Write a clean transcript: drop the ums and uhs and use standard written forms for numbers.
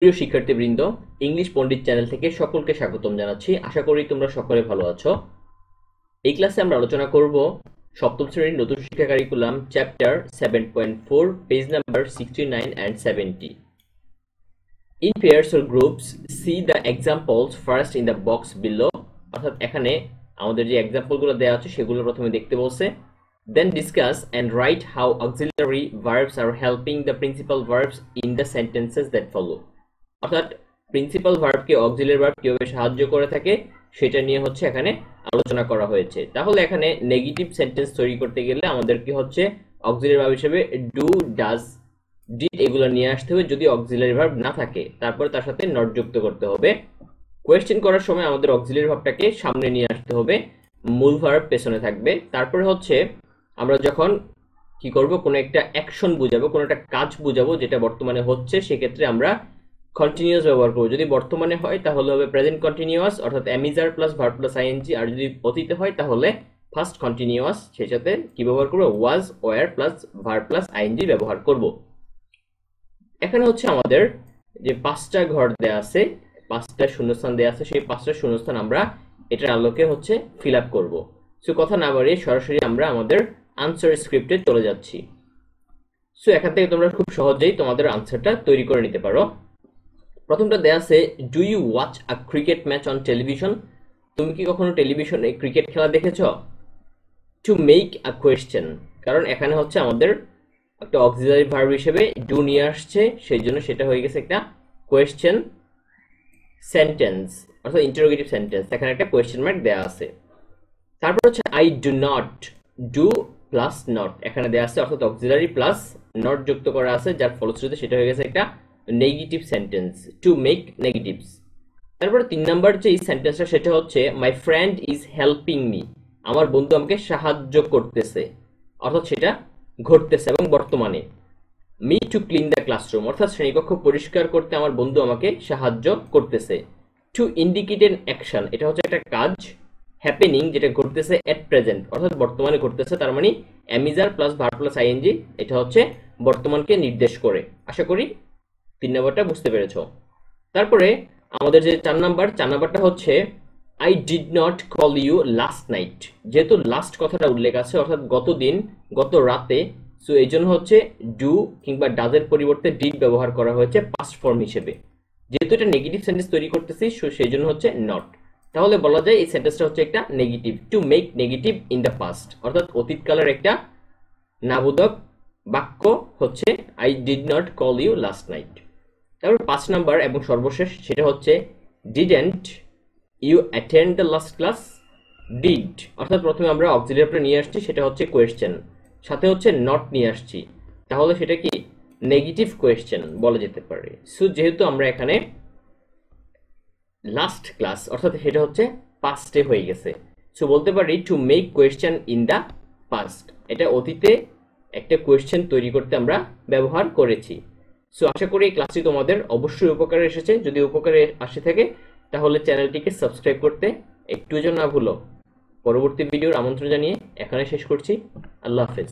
প্রিয় শিক্ষার্থীবৃন্দ, ইংলিশ পণ্ডিত চ্যানেল থেকে সকলকে স্বাগতম জানাচ্ছি। আশা করি তোমরা সকলে ভালো আছো। এই ক্লাসে আমরা আলোচনা করব সপ্তম শ্রেণীর নতুন শিক্ষা curriculum chapter 7.4 page number 69 and 70। In pairs or groups, see the examples first in the box below। অর্থাৎ এখানে আমাদের যে এক্সাম্পলগুলো দেওয়া আছে সেগুলো প্রথমে দেখতে বলছে। Then discuss and write how auxiliary verbs are helping the principal verbs in the sentences that follow। অর্থাৎ প্রিন্সিপাল ভার্বকে অক্সিলারি ভার্ব কিভাবে সাহায্য করে থাকে সেটা নিয়ে হচ্ছে এখানে আলোচনা করা হয়েছে। তাহলে এখানে নেগেটিভ সেন্টেন্স তৈরি করতে গেলে আমাদের কি হচ্ছে অক্সিলারি ভার্ব হিসেবে ডু, ডাজ, ডিড এগুলো নিয়ে আসতে হবে। যদি অক্সিলারি ভার্ব না থাকে তারপর তার সাথে নট যুক্ত করতে হবে। কোয়েশ্চেন করার সময় আমাদের অক্সিলারি ভার্বটাকে সামনে নিয়ে আসতে হবে, মূল ভার্ব পেছনে থাকবে। তারপরে হচ্ছে আমরা যখন কি করব, কোনো একটা অ্যাকশন বুঝাবো, কোনো একটা কাজ বুঝাবো যেটা বর্তমানে হচ্ছে, সেক্ষেত্রে আমরা কন্টিনিউয়াস ব্যবহার করব। যদি বর্তমানে হয় তাহলে হবে প্রেজেন্ট কন্টিনিউয়াস অর্থাৎ এমিজার প্লাস ভার্ব প্লাস আইএনজি, আর যদি অতীতে হয় তাহলে ফার্স্ট কন্টিনিউয়াস, সেই সাথে কি ব্যবহার করব, was, were plus verb plus ING ব্যবহার করব। এখানে হচ্ছে আমাদের যে পাঁচটা ঘর দেয়া আছে, পাঁচটা শূন্যস্থান দেয়া আছে, সেই পাঁচটা শূন্যস্থান আমরা এটার আলোকে হচ্ছে ফিল আপ করব। সো কথা না বাড়িয়ে সরাসরি আমরা আমাদের আনসার স্ক্রিপ্টে চলে যাচ্ছি। সো এখান থেকে তোমরা খুব সহজেই তোমাদের আনসারটা তৈরি করে নিতে পারো। প্রথমটা দেয়া আছে, do you watch a cricket match on television? তুমি কি কখনো টেলিভিশনে ক্রিকেট খেলা দেখেছ? টু মেক আ কোয়েশ্চেন, কারণ এখানে হচ্ছে আমাদের একটা অক্সিলারি ভার্ব হিসেবে ডু নিয়ে আসছে, সেই জন্য সেটা হয়ে গেছে একটা কোয়েশ্চেন সেন্টেন্স অর্থাৎ ইন্টারোগেটিভ সেন্টেন্স। এখানে একটা কোয়েশ্চেন মার্ক দেয়া আছে। তারপর হচ্ছে I do not, do plus not এখানে দেয়া আছে, অর্থাৎ অক্সিলারি প্লাস নট যুক্ত করা আছে, যার ফলশ্রুতিতে সেটা হয়ে গেছে একটা negative sentence, to make negatives. তারপরে 3 নাম্বার যে সেন্টেন্সটা সেটা হচ্ছে my friend is helping me, আমার বন্ধু আমাকে সাহায্য করতেছে, অর্থাৎ সেটা ঘটতেছে এবং বর্তমানে। Me to clean the classroom, অর্থাৎ শ্রেণীকক্ষ পরিষ্কার করতে আমার বন্ধু আমাকে সাহায্য করতেছে। টু ইন্ডিকেট এন অ্যাকশন, এটা হচ্ছে একটা কাজ, হ্যাপেনিং যেটা ঘটতেছে এট প্রেজেন্ট অর্থাৎ বর্তমানে ঘটতেছে, তার মানে am is are plus verb plus I N G, এটা হচ্ছে বর্তমানকে নির্দেশ করে। আশা করি 3 নাম্বারটা বুঝতে পেরেছো। তারপরে আমাদের যে 4 নাম্বারটা হচ্ছে I did not call you last night, যেহেতু লাস্ট কথাটা উল্লেখ আছে অর্থাৎ গত দিন, গত রাতে, সো এই জন্য হচ্ছে ডু কিংবা ডাজের পরিবর্তে ডিড ব্যবহার করা হয়েছে পাস্ট ফর্ম হিসেবে। যেহেতু এটা নেগেটিভ সেন্টেন্স তৈরি করতেছি সেই জন্য হচ্ছে নট। তাহলে বলা যায় এই সেন্টেন্সটা হচ্ছে একটা negative, to make negative in the past, অর্থাৎ অতীতকালের একটা নাবোধক বাক্য হচ্ছে I did not call you last night. তারপর 5 নাম্বার এবং সর্বশেষ সেটা হচ্ছে didn't you attend the last class? Did অর্থাৎ প্রথমে আমরা অক্সিলারি নিয়ে আসছি, সেটা হচ্ছে কোয়েশ্চেন, সাথে হচ্ছে নট নিয়ে আসছি, তাহলে সেটা কি নেগেটিভ কোয়েশ্চেন বলা যেতে পারে। সো যেহেতু আমরা এখানে লাস্ট ক্লাস অর্থাৎ সেটা হচ্ছে পাস্টে হয়ে গেছে, সো বলতে পারি to make question in the past, এটা অতীতে একটা কোয়েশ্চেন তৈরি করতে আমরা ব্যবহার করেছি। সো আশা করি এই ক্লাসটি তোমাদের অবশ্যই উপকারে এসেছে। যদি উপকারে আসে থাকে তাহলে চ্যানেলটিকে সাবস্ক্রাইব করতে একটু যেন না ভুলো। পরবর্তী ভিডিওর আমন্ত্রণ জানিয়ে এখানে শেষ করছি। আল্লাহ হাফেজ।